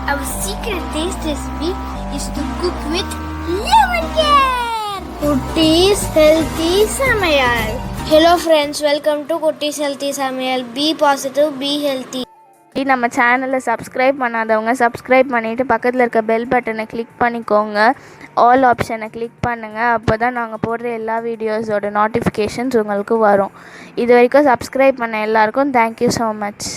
Our secret taste recipe is to cook with lemon care. Kutti's Healthy Samayal. Hello friends, welcome to Kutti's Healthy Samayal. Be positive, be healthy. நம்ம சேனலை subscribe பண்ணாதவங்க subscribe பண்ணிவிட்டு பக்கத்தில் இருக்க bell பட்டனை click பண்ணிக்கோங்க. All ஆப்ஷனை click பண்ணுங்கள். அப்போ தான் நாங்கள் போடுற எல்லா வீடியோஸோட நோட்டிஃபிகேஷன்ஸ் உங்களுக்கு வரும். இது வரைக்கும் சப்ஸ்கிரைப் பண்ண எல்லாருக்கும் தேங்க்யூ ஸோ மச்.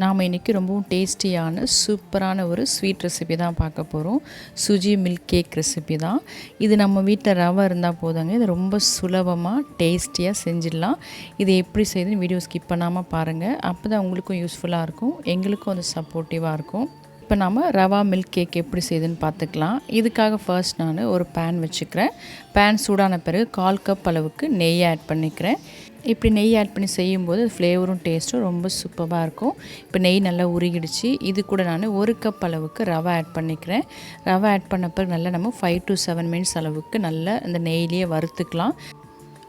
நாம் இன்றைக்கி ரொம்பவும் டேஸ்டியான சூப்பரான ஒரு ஸ்வீட் ரெசிபி தான் பார்க்க போகிறோம். சுஜி மில்க் கேக் ரெசிபி தான் இது. நம்ம வீட்டில் ரவை இருந்தால் போதாங்க, இது ரொம்ப சுலபமாக டேஸ்டியாக செஞ்சிடலாம். இது எப்படி செய்யுதுன்னு வீடியோ ஸ்கிப் பண்ணாமல் பாருங்கள். அப்போ தான் உங்களுக்கும் யூஸ்ஃபுல்லாக இருக்கும், எங்களுக்கும் அது சப்போர்ட்டிவாக இருக்கும். இப்போ நம்ம ரவா மில்க் கேக் எப்படி செய்யுதுன்னு பார்த்துக்கலாம். இதுக்காக ஃபர்ஸ்ட் நான் ஒரு பேன் வச்சுக்கிறேன். பேன் சூடான பிறகு 1/4 கப் அளவுக்கு நெய் ஆட் பண்ணிக்கிறேன். இப்படி நெய் ஆட் பண்ணி செய்யும்போது ஃப்ளேவரும் டேஸ்ட்டும் ரொம்ப சூப்பராக இருக்கும். இப்போ நெய் நல்லா உருகிடுச்சு. இது கூட நான் 1 கப் அளவுக்கு ரவை ஆட் பண்ணிக்கிறேன். ரவை ஆட் பண்ண பிறகு நல்லா நம்ம 5 to 7 மினிட்ஸ் அளவுக்கு நல்லா இந்த நெய்லேயே வறுத்துக்கலாம்.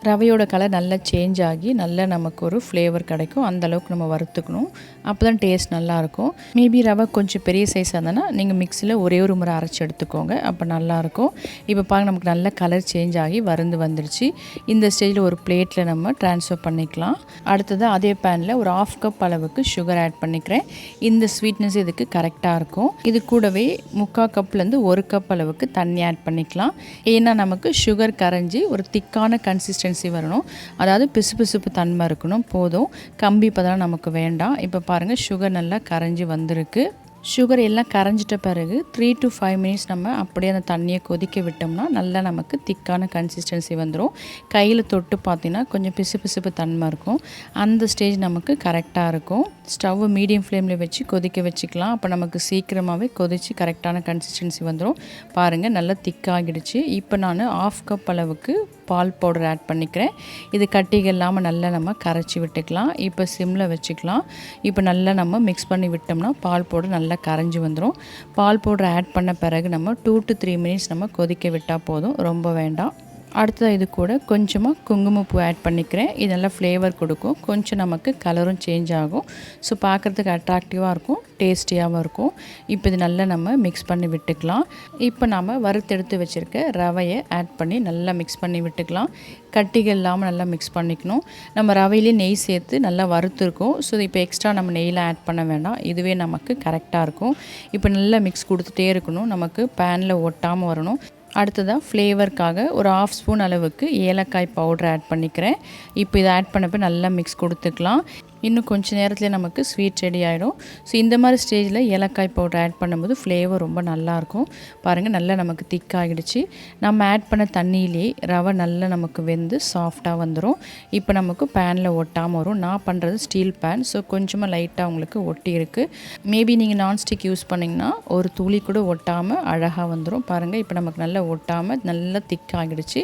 ரவையோட கலர் நல்லா சேஞ்ச் ஆகி நல்லா நமக்கு ஒரு ஃப்ளேவர் கிடைக்கும். அந்தளவுக்கு நம்ம வறுத்துக்கணும், அப்போ தான் டேஸ்ட் நல்லாயிருக்கும். மேபி ரவை கொஞ்சம் பெரிய சைஸாக இருந்ததுன்னா நீங்கள் மிக்ஸியில் ஒரே ஒரு முறை அரைச்சி எடுத்துக்கோங்க, அப்போ நல்லாயிருக்கும். இப்போ பாருங்க, நமக்கு நல்ல கலர் சேஞ்ச் ஆகி வறுந்து வந்துடுச்சு. இந்த ஸ்டேஜில் ஒரு பிளேட்டில் நம்ம ட்ரான்ஸ்ஃபர் பண்ணிக்கலாம். அடுத்தது அதே பேனில் ஒரு 1/2 கப் அளவுக்கு சுகர் ஆட் பண்ணிக்கிறேன். இந்த ஸ்வீட்னஸ் இதுக்கு கரெக்டாக இருக்கும். இது கூடவே 3/4 கப்லேருந்து 1 கப் அளவுக்கு தண்ணி ஆட் பண்ணிக்கலாம். ஏன்னா நமக்கு சுகர் கரைஞ்சி ஒரு திக்கான கன்சிஸ்டன்சி வரணும், அதாவது பிசுபிசுப்பு தன்மை இருக்கணும். போதும், கம்பி பதம் நமக்கு வேண்டாம். இப்போ பாருங்கள், சுகர் நல்லா கரைஞ்சி வந்திருக்கு. சுகர் எல்லாம் கரைஞ்சிட்ட பிறகு 3 to 5 மினிட்ஸ் நம்ம அப்படியே அந்த தண்ணியை கொதிக்க விட்டோம்னா நல்லா நமக்கு திக்கான கன்சிஸ்டன்சி வந்துடும். கையில் தொட்டு பார்த்தீங்கன்னா கொஞ்சம் பிசுபிசுப்பு தன்மை இருக்கும். அந்த ஸ்டேஜ் நமக்கு கரெக்டாக இருக்கும். ஸ்டவ் மீடியம் ஃப்ளேமில் வச்சு கொதிக்க வச்சுக்கலாம். அப்போ நமக்கு சீக்கிரமாகவே கொதித்து கரெக்டான கன்சிஸ்டன்சி வந்துடும். பாருங்கள், நல்லா திக்காகிடுச்சு. இப்போ நான் 1/2 கப் அளவுக்கு பால் பவுடர் ஆட் பண்ணிக்கிறேன். இது கட்டிகள் இல்லாமல் நல்லா நம்ம கரைச்சி விட்டுக்கலாம். இப்போ சிம்மில் வச்சுக்கலாம். இப்போ நல்லா நம்ம மிக்ஸ் பண்ணி விட்டோம்னா பால் பவுடர் நல்லா கரைஞ்சி வந்துடும். பால் பவுடர் ஆட் பண்ண பிறகு நம்ம 2 to 3 மினிட்ஸ் நம்ம கொதிக்க விட்டால் போதும், ரொம்ப வேண்டாம். அடுத்தது இது கூட கொஞ்சமாக குங்குமப்பூ ஆட் பண்ணிக்கிறேன். இது நல்லா ஃப்ளேவர் கொடுக்கும், கொஞ்சம் நமக்கு கலரும் சேஞ்ச் ஆகும். ஸோ பார்க்குறதுக்கு அட்ராக்டிவாக இருக்கும், டேஸ்டியாகவும் இருக்கும். இப்போ இது நல்லா நம்ம மிக்ஸ் பண்ணி விட்டுக்கலாம். இப்போ நம்ம வறுத்தெடுத்து வச்சுருக்க ரவையை ஆட் பண்ணி நல்லா மிக்ஸ் பண்ணி விட்டுக்கலாம். கட்டிகள் இல்லாமல் நல்லா மிக்ஸ் பண்ணிக்கணும். நம்ம ரவையிலே நெய் சேர்த்து நல்லா வறுத்துருக்கோம். ஸோ இப்போ எக்ஸ்ட்ரா நம்ம நெய்யில் ஆட் பண்ண வேண்டாம், இதுவே நமக்கு கரெக்டாக இருக்கும். இப்போ நல்லா மிக்ஸ் கொடுத்துட்டே இருக்கணும், நமக்கு பேனில் ஒட்டாமல் வரணும். அடுத்ததாக ஃப்ளேவருக்காக ஒரு 1/2 ஸ்பூன் அளவுக்கு ஏலக்காய் பவுடர் ஆட் பண்ணிக்கிறேன். இப்போ இதை ஆட் பண்ணப்போ நல்லா மிக்ஸ் கொடுத்துக்கலாம். இன்னும் கொஞ்சம் நேரத்தில் நமக்கு ஸ்வீட் ரெடி ஆகிடும். ஸோ இந்த மாதிரி ஸ்டேஜில் ஏலக்காய் பவுடர் ஆட் பண்ணும்போது ஃப்ளேவர் ரொம்ப நல்லாயிருக்கும். பாருங்கள், நல்லா நமக்கு திக்காகிடுச்சு. நம்ம ஆட் பண்ண தண்ணியிலே ரவை நல்லா நமக்கு வெந்து சாஃப்டாக வந்துடும். இப்போ நமக்கு பேனில் ஒட்டாமல் வரும். நான் பண்ணுறது ஸ்டீல் பேன், ஸோ கொஞ்சமாக லைட்டாக உங்களுக்கு ஒட்டி இருக்குது. மேபி நீங்கள் நான்ஸ்டிக் யூஸ் பண்ணிங்கன்னா ஒரு துளி கூட ஒட்டாமல் அழகாக வந்துடும். பாருங்கள், இப்போ நமக்கு நல்லா ஒட்டாமல் நல்லா திக்காகிடுச்சு.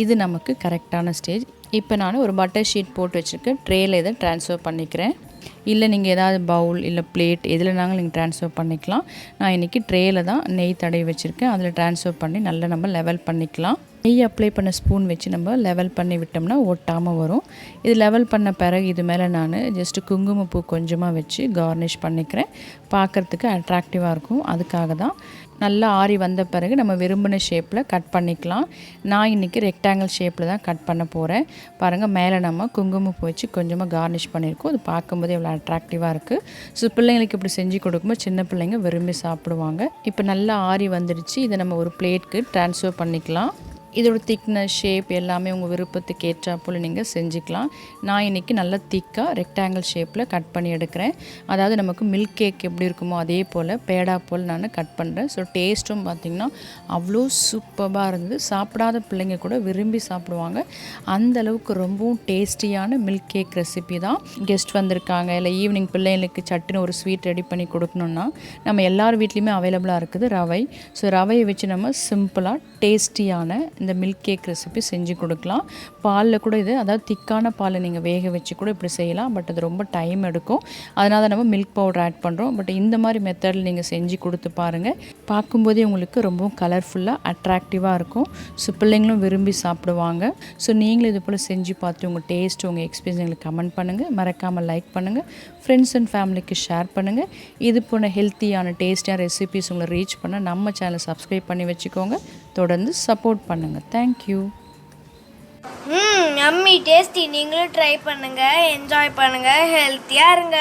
இது நமக்கு கரெக்டான ஸ்டேஜ். இப்போ நான் ஒரு பட்டர் ஷீட் போட்டு வச்சுருக்கேன். ட்ரேயில் இதை ட்ரான்ஸ்ஃபர் பண்ணிக்கிறேன். இல்லை நீங்கள் ஏதாவது பவுல் இல்லை பிளேட் எதுலனாலும் நீங்கள் ட்ரான்ஸ்ஃபர் பண்ணிக்கலாம். நான் இன்றைக்கி ட்ரேயில் தான் நெய் தடவி வச்சுருக்கேன். அதில் ட்ரான்ஸ்ஃபர் பண்ணி நல்லா நம்ம லெவல் பண்ணிக்கலாம். நெய் அப்ளை பண்ண ஸ்பூன் வச்சு நம்ம லெவல் பண்ணி விட்டோம்னா ஒட்டாமல் வரும். இது லெவல் பண்ண பிறகு இது மேலே நான் ஜஸ்ட்டு குங்குமப்பூ கொஞ்சமாக வச்சு கார்னிஷ் பண்ணிக்கிறேன். பார்க்குறதுக்கு அட்ராக்டிவாக இருக்கும், அதுக்காக தான். நல்லா ஆறி வந்த பிறகு நம்ம விரும்பின ஷேப்பில் கட் பண்ணிக்கலாம். நான் இன்றைக்கி ரெக்டாங்கிள் ஷேப்பில் தான் கட் பண்ண போகிறேன். பாருங்கள், மேலே நம்ம குங்குமப்பூ வச்சு கொஞ்சமாக கார்னிஷ் பண்ணியிருக்கோம். அது பார்க்கும்போது எவ்வளோ அட்ராக்டிவாக இருக்குது. ஸோ பிள்ளைங்களுக்கு இப்படி செஞ்சு கொடுக்கும்போது சின்ன பிள்ளைங்க விரும்பி சாப்பிடுவாங்க. இப்போ நல்லா ஆறி வந்துடுச்சு. இதை நம்ம ஒரு பிளேட்க்கு ட்ரான்ஸ்ஃபர் பண்ணிக்கலாம். இதோட திக்னஸ், ஷேப் எல்லாமே உங்கள் விருப்பத்துக்கு ஏற்றாப்போல் நீங்கள் செஞ்சுக்கலாம். நான் இன்றைக்கி நல்லா திக்காக ரெக்டாங்கிள் ஷேப்பில் கட் பண்ணி எடுக்கிறேன். அதாவது நமக்கு மில்க் கேக் எப்படி இருக்குமோ அதே போல் பேடா போல் நான் கட் பண்ணுறேன். ஸோ டேஸ்ட்டும் பார்த்திங்கன்னா அவ்வளோ சூப்பராக இருந்தது. சாப்பிடாத பிள்ளைங்க கூட விரும்பி சாப்பிடுவாங்க. அந்தளவுக்கு ரொம்பவும் டேஸ்டியான மில்க் கேக் ரெசிபி தான். கெஸ்ட் வந்திருக்காங்க, இல்லை ஈவினிங் பிள்ளைங்களுக்கு சட்டுன்னு ஒரு ஸ்வீட் ரெடி பண்ணி கொடுக்கணுன்னா நம்ம எல்லார் வீட்லேயுமே அவைலபிளாக இருக்குது ரவை. ஸோ ரவையை வச்சு நம்ம சிம்பிளாக டேஸ்டியான இந்த மில்க் கேக் ரெசிபி செஞ்சு கொடுக்கலாம். பாலில் கூட இது, அதாவது திக்கான பாலை நீங்கள் வேக வச்சு கூட இப்படி செய்யலாம். பட் அது ரொம்ப டைம் எடுக்கும். அதனால் நம்ம மில்க் பவுடர் ஆட் பண்ணுறோம். பட் இந்த மாதிரி மெத்தடில் நீங்கள் செஞ்சு கொடுத்து பாருங்கள். பார்க்கும்போதே உங்களுக்கு ரொம்பவும் கலர்ஃபுல்லாக அட்ராக்டிவாக இருக்கும். ஸோ பிள்ளைங்களும் விரும்பி சாப்பிடுவாங்க. ஸோ நீங்களும் இது போல் செஞ்சு பார்த்து உங்கள் டேஸ்ட், உங்கள் எக்ஸ்பீரியன்ஸ் எங்களுக்கு கமெண்ட் பண்ணுங்கள். மறக்காமல் லைக் பண்ணுங்கள். ஃப்ரெண்ட்ஸ் அண்ட் ஃபேமிலிக்கு ஷேர் பண்ணுங்கள். இது போன ஹெல்த்தியான டேஸ்டியான ரெசிபிஸ் உங்களை ரீச் பண்ண நம்ம சேனலை சப்ஸ்கிரைப் பண்ணி வச்சுக்கோங்க. தொடர்ந்து சப்போர்ட் பண்ணுங்கள். தேங்க்யூ. Yummy tasty. நீங்களும் ட்ரை பண்ணுங்கள், என்ஜாய் பண்ணுங்கள், ஹெல்த்தியாக இருங்க.